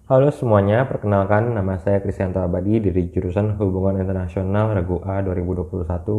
Halo semuanya, perkenalkan nama saya Kristianto Abadi dari jurusan Hubungan Internasional Regu A 2021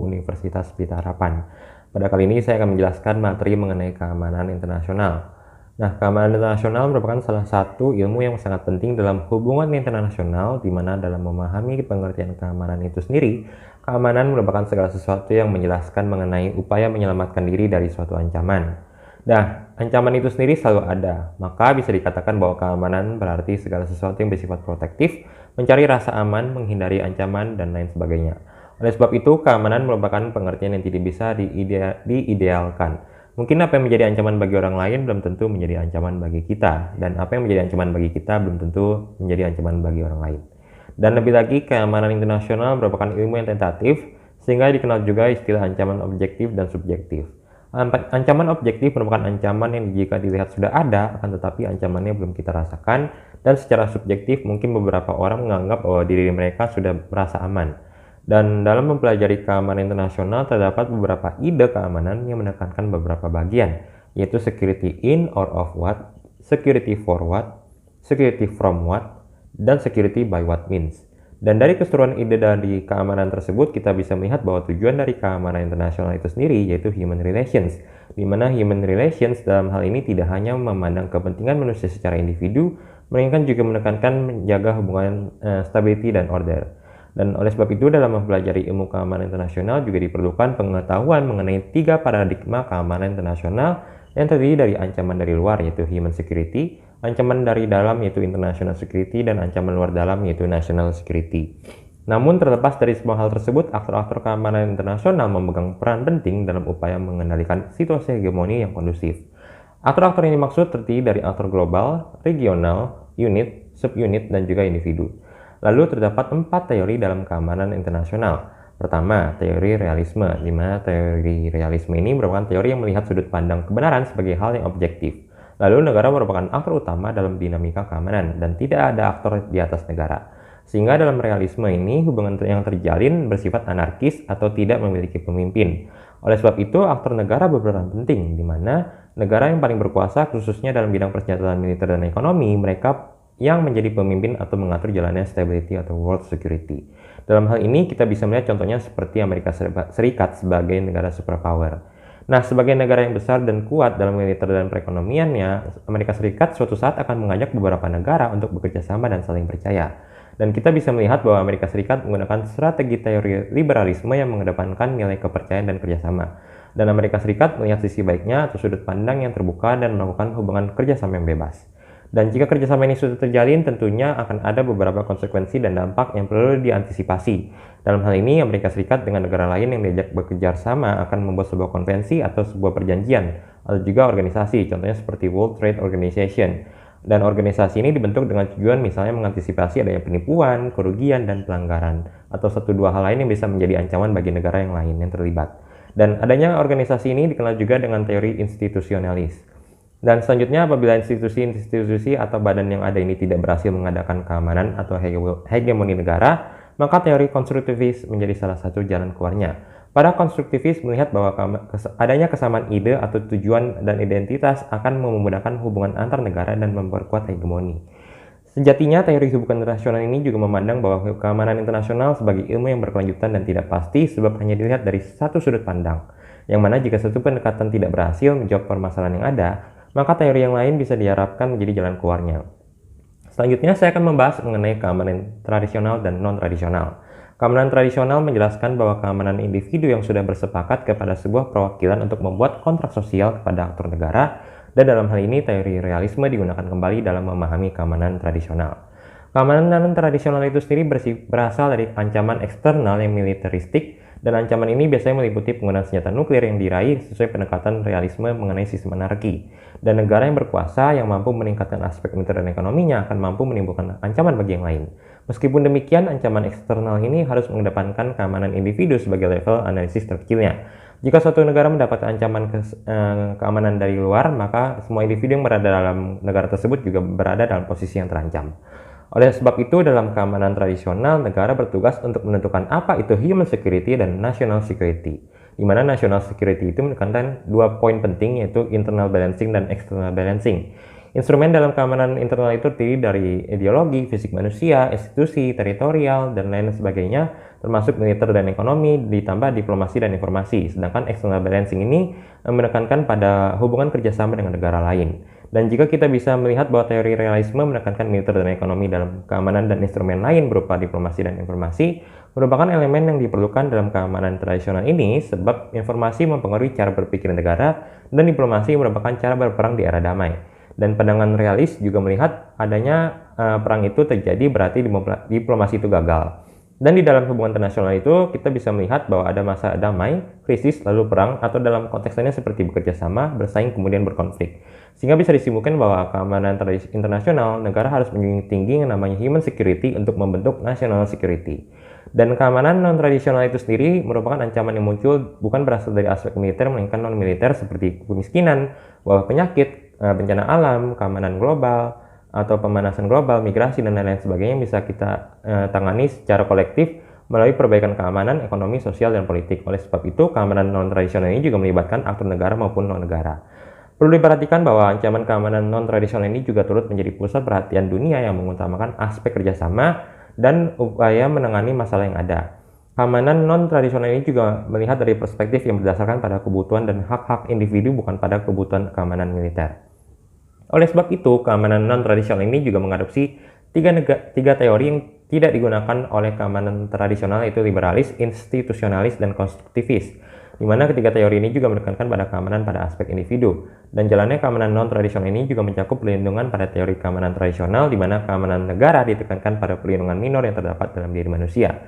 Universitas Pelita Harapan. Pada kali ini saya akan menjelaskan materi mengenai keamanan internasional. Nah, keamanan internasional merupakan salah satu ilmu yang sangat penting dalam hubungan internasional, di mana dalam memahami pengertian keamanan itu sendiri, keamanan merupakan segala sesuatu yang menjelaskan mengenai upaya menyelamatkan diri dari suatu ancaman. Nah, ancaman itu sendiri selalu ada, maka bisa dikatakan bahwa keamanan berarti segala sesuatu yang bersifat protektif, mencari rasa aman, menghindari ancaman, dan lain sebagainya. Oleh sebab itu, keamanan merupakan pengertian yang tidak bisa diidealkan. Mungkin apa yang menjadi ancaman bagi orang lain belum tentu menjadi ancaman bagi kita, dan apa yang menjadi ancaman bagi kita belum tentu menjadi ancaman bagi orang lain. Dan lebih lagi, keamanan internasional merupakan ilmu yang tentatif, sehingga dikenal juga istilah ancaman objektif dan subjektif. Ancaman objektif merupakan ancaman yang jika dilihat sudah ada, akan tetapi ancamannya belum kita rasakan, dan secara subjektif mungkin beberapa orang menganggap bahwa diri mereka sudah merasa aman. Dan dalam mempelajari keamanan internasional terdapat beberapa ide keamanan yang menekankan beberapa bagian, yaitu security in or of what, security for what, security from what, dan security by what means. Dan dari keseluruhan ide dari keamanan tersebut, kita bisa melihat bahwa tujuan dari keamanan internasional itu sendiri yaitu human relations, di mana human relations dalam hal ini tidak hanya memandang kepentingan manusia secara individu, melainkan juga menekankan menjaga hubungan stability dan order. Dan oleh sebab itu, dalam mempelajari ilmu keamanan internasional juga diperlukan pengetahuan mengenai 3 paradigma keamanan internasional yang terdiri dari ancaman dari luar yaitu human security, ancaman dari dalam yaitu international security, dan ancaman luar dalam yaitu national security. Namun terlepas dari semua hal tersebut, aktor-aktor keamanan internasional memegang peran penting dalam upaya mengendalikan situasi hegemoni yang kondusif. Aktor-aktor yang dimaksud terdiri dari aktor global, regional, unit, subunit, dan juga individu. Lalu terdapat 4 teori dalam keamanan internasional. Pertama, teori realisme, di mana teori realisme ini merupakan teori yang melihat sudut pandang kebenaran sebagai hal yang objektif. Lalu negara merupakan aktor utama dalam dinamika keamanan dan tidak ada aktor di atas negara. Sehingga dalam realisme ini hubungan yang terjalin bersifat anarkis atau tidak memiliki pemimpin. Oleh sebab itu, aktor negara berperan penting, di mana negara yang paling berkuasa khususnya dalam bidang persenjataan militer dan ekonomi, mereka yang menjadi pemimpin atau mengatur jalannya stability atau world security. Dalam hal ini kita bisa melihat contohnya seperti Amerika Serikat sebagai negara superpower. Nah, sebagai negara yang besar dan kuat dalam militer dan perekonomiannya, Amerika Serikat suatu saat akan mengajak beberapa negara untuk bekerja sama dan saling percaya. Dan kita bisa melihat bahwa Amerika Serikat menggunakan strategi teori liberalisme yang mengedepankan nilai kepercayaan dan kerjasama. Dan Amerika Serikat melihat sisi baiknya atau sudut pandang yang terbuka dan melakukan hubungan kerjasama yang bebas. Dan jika kerjasama ini sudah terjalin, tentunya akan ada beberapa konsekuensi dan dampak yang perlu diantisipasi. Dalam hal ini, Amerika Serikat dengan negara lain yang diajak bekerja sama akan membuat sebuah konvensi atau sebuah perjanjian, atau juga organisasi, contohnya seperti World Trade Organization. Dan organisasi ini dibentuk dengan tujuan misalnya mengantisipasi adanya penipuan, kerugian, dan pelanggaran, atau 1-2 hal lain yang bisa menjadi ancaman bagi negara yang lain yang terlibat. Dan adanya organisasi ini dikenal juga dengan teori institusionalis. Dan selanjutnya, apabila institusi-institusi atau badan yang ada ini tidak berhasil mengadakan keamanan atau hegemoni negara, maka teori konstruktivis menjadi salah satu jalan keluarnya. Para konstruktivis melihat bahwa adanya kesamaan ide atau tujuan dan identitas akan memudahkan hubungan antar negara dan memperkuat hegemoni. Sejatinya, teori hubungan internasional ini juga memandang bahwa keamanan internasional sebagai ilmu yang berkelanjutan dan tidak pasti sebab hanya dilihat dari satu sudut pandang, yang mana jika satu pendekatan tidak berhasil menjawab permasalahan yang ada, maka teori yang lain bisa diharapkan menjadi jalan keluarnya. Selanjutnya saya akan membahas mengenai keamanan tradisional dan non-tradisional. Keamanan tradisional menjelaskan bahwa keamanan individu yang sudah bersepakat kepada sebuah perwakilan untuk membuat kontrak sosial kepada aktor negara, dan dalam hal ini teori realisme digunakan kembali dalam memahami keamanan tradisional. Keamanan tradisional itu sendiri berasal dari ancaman eksternal yang militeristik, dan ancaman ini biasanya meliputi penggunaan senjata nuklir yang diraih sesuai pendekatan realisme mengenai sistem anarki. Dan negara yang berkuasa yang mampu meningkatkan aspek militer dan ekonominya akan mampu menimbulkan ancaman bagi yang lain. Meskipun demikian, ancaman eksternal ini harus mengedepankan keamanan individu sebagai level analisis terkecilnya. Jika suatu negara mendapat ancaman keamanan dari luar, maka semua individu yang berada dalam negara tersebut juga berada dalam posisi yang terancam. Oleh sebab itu, dalam keamanan tradisional, negara bertugas untuk menentukan apa itu human security dan national security. Di mana national security itu menekankan 2 poin penting, yaitu internal balancing dan external balancing. Instrumen dalam keamanan internal itu terdiri dari ideologi, fisik manusia, institusi, teritorial, dan lain sebagainya, termasuk militer dan ekonomi, ditambah diplomasi dan informasi. Sedangkan external balancing ini menekankan pada hubungan kerjasama dengan negara lain. Dan jika kita bisa melihat bahwa teori realisme menekankan militer dan ekonomi dalam keamanan dan instrumen lain berupa diplomasi dan informasi, merupakan elemen yang diperlukan dalam keamanan tradisional ini sebab informasi mempengaruhi cara berpikir negara dan diplomasi merupakan cara berperang di era damai. Dan pandangan realis juga melihat adanya perang itu terjadi berarti diplomasi itu gagal. Dan di dalam hubungan internasional itu kita bisa melihat bahwa ada masa damai, krisis, lalu perang, atau dalam konteks lainnya seperti bekerja sama, bersaing, kemudian berkonflik. Sehingga bisa disimpulkan bahwa keamanan internasional, negara harus menjunjung tinggi yang namanya human security untuk membentuk national security. Dan keamanan non-tradisional itu sendiri merupakan ancaman yang muncul bukan berasal dari aspek militer, melainkan non-militer seperti kemiskinan, wabah penyakit, bencana alam, keamanan global, atau pemanasan global, migrasi, dan lain-lain sebagainya bisa kita tangani secara kolektif melalui perbaikan keamanan, ekonomi, sosial, dan politik. Oleh sebab itu, keamanan non-tradisional ini juga melibatkan aktor negara maupun non-negara. Perlu diperhatikan bahwa ancaman keamanan non-tradisional ini juga turut menjadi pusat perhatian dunia yang mengutamakan aspek kerjasama dan upaya menangani masalah yang ada. Keamanan non-tradisional ini juga melihat dari perspektif yang berdasarkan pada kebutuhan dan hak-hak individu bukan pada kebutuhan keamanan militer. Oleh sebab itu, keamanan non-tradisional ini juga mengadopsi tiga teori yang tidak digunakan oleh keamanan tradisional, yaitu liberalis, institusionalis, dan konstruktivis, di mana ketiga teori ini juga menekankan pada keamanan pada aspek individu. Dan jalannya keamanan non-tradisional ini juga mencakup perlindungan pada teori keamanan tradisional, di mana keamanan negara ditekankan pada perlindungan minor yang terdapat dalam diri manusia.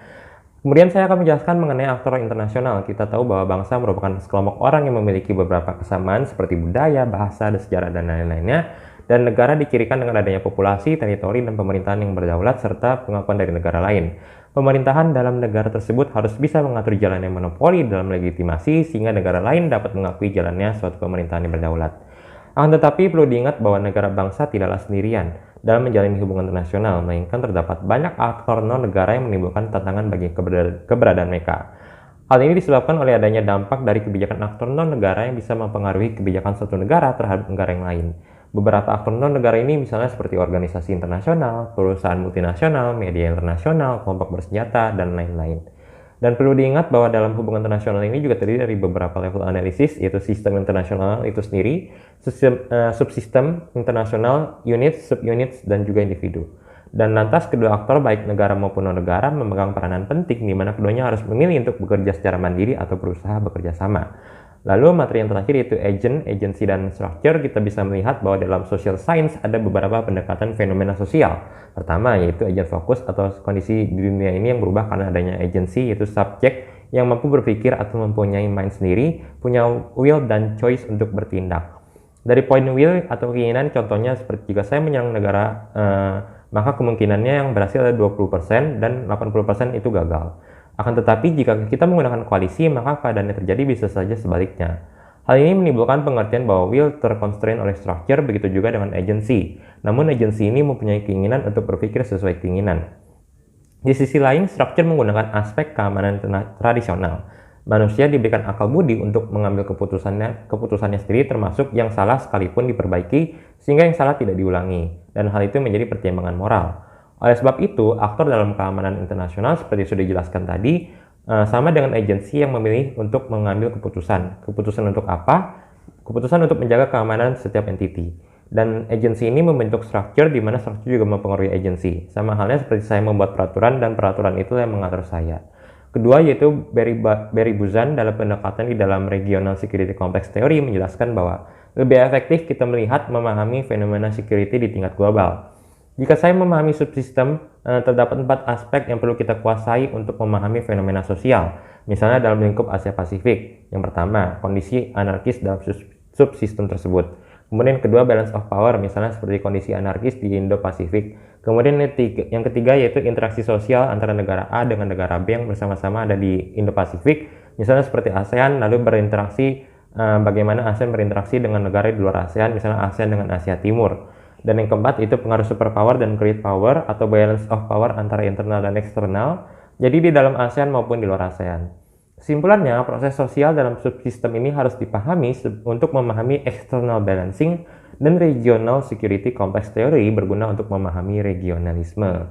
Kemudian saya akan menjelaskan mengenai aktor internasional. Kita tahu bahwa bangsa merupakan sekelompok orang yang memiliki beberapa kesamaan seperti budaya, bahasa, dan sejarah, dan lain-lainnya. Dan negara dicirikan dengan adanya populasi, teritori, dan pemerintahan yang berdaulat, serta pengakuan dari negara lain. Pemerintahan dalam negara tersebut harus bisa mengatur jalannya monopoli dalam legitimasi, sehingga negara lain dapat mengakui jalannya suatu pemerintahan yang berdaulat. Akan tetapi perlu diingat bahwa negara bangsa tidaklah sendirian dalam menjalani hubungan internasional, melainkan terdapat banyak aktor non-negara yang menimbulkan tantangan bagi keberadaan mereka. Hal ini disebabkan oleh adanya dampak dari kebijakan aktor non-negara yang bisa mempengaruhi kebijakan suatu negara terhadap negara yang lain. Beberapa aktor non-negara ini misalnya seperti organisasi internasional, perusahaan multinasional, media internasional, kelompok bersenjata, dan lain-lain. Dan perlu diingat bahwa dalam hubungan internasional ini juga terdiri dari beberapa level analisis, yaitu sistem internasional itu sendiri, subsistem internasional, unit, subunits, dan juga individu. Dan lantas kedua aktor baik negara maupun non-negara memegang peranan penting di mana keduanya harus memilih untuk bekerja secara mandiri atau berusaha bekerja sama. Lalu materi yang terakhir yaitu agent, agency, dan structure. Kita bisa melihat bahwa dalam social science ada beberapa pendekatan fenomena sosial. Pertama yaitu agent focus atau kondisi di dunia ini yang berubah karena adanya agency, yaitu subjek yang mampu berpikir atau mempunyai mind sendiri, punya will dan choice untuk bertindak. Dari point will atau keinginan, contohnya seperti jika saya menyerang negara, maka kemungkinannya yang berhasil ada 20% dan 80% itu gagal. Akan tetapi jika kita menggunakan koalisi, maka keadaannya terjadi bisa saja sebaliknya. Hal ini menimbulkan pengertian bahwa will terconstrain oleh structure, begitu juga dengan agency. Namun agency ini mempunyai keinginan untuk berpikir sesuai keinginan. Di sisi lain, structure menggunakan aspek keamanan tradisional. Manusia diberikan akal budi untuk mengambil keputusannya sendiri, termasuk yang salah sekalipun diperbaiki, sehingga yang salah tidak diulangi. Dan hal itu menjadi pertimbangan moral. Oleh sebab itu, aktor dalam keamanan internasional seperti sudah dijelaskan tadi, sama dengan agensi yang memilih untuk mengambil keputusan. Keputusan untuk apa? Keputusan untuk menjaga keamanan setiap entiti. Dan agensi ini membentuk structure, di mana structure juga mempengaruhi agensi. Sama halnya seperti saya membuat peraturan, dan peraturan itu yang mengatur saya. Kedua yaitu Barry Buzan dalam pendekatan di dalam Regional Security Complex Theory menjelaskan bahwa lebih efektif kita melihat memahami fenomena security di tingkat global. Jika saya memahami subsistem, terdapat 4 aspek yang perlu kita kuasai untuk memahami fenomena sosial. Misalnya dalam lingkup Asia Pasifik. Yang pertama, kondisi anarkis dalam subsistem tersebut. Kemudian kedua, balance of power, misalnya seperti kondisi anarkis di Indo-Pasifik. Kemudian yang ketiga yaitu interaksi sosial antara negara A dengan negara B yang bersama-sama ada di Indo-Pasifik. Misalnya seperti ASEAN, lalu berinteraksi, bagaimana ASEAN berinteraksi dengan negara di luar ASEAN, misalnya ASEAN dengan Asia Timur. Dan yang keempat itu pengaruh superpower dan great power atau balance of power antara internal dan eksternal, jadi di dalam ASEAN maupun di luar ASEAN. Kesimpulannya, proses sosial dalam subsistem ini harus dipahami untuk memahami external balancing Dan Regional Security Complex Theory berguna untuk memahami regionalisme.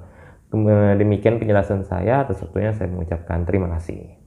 Demikian penjelasan saya, atas waktunya saya mengucapkan terima kasih.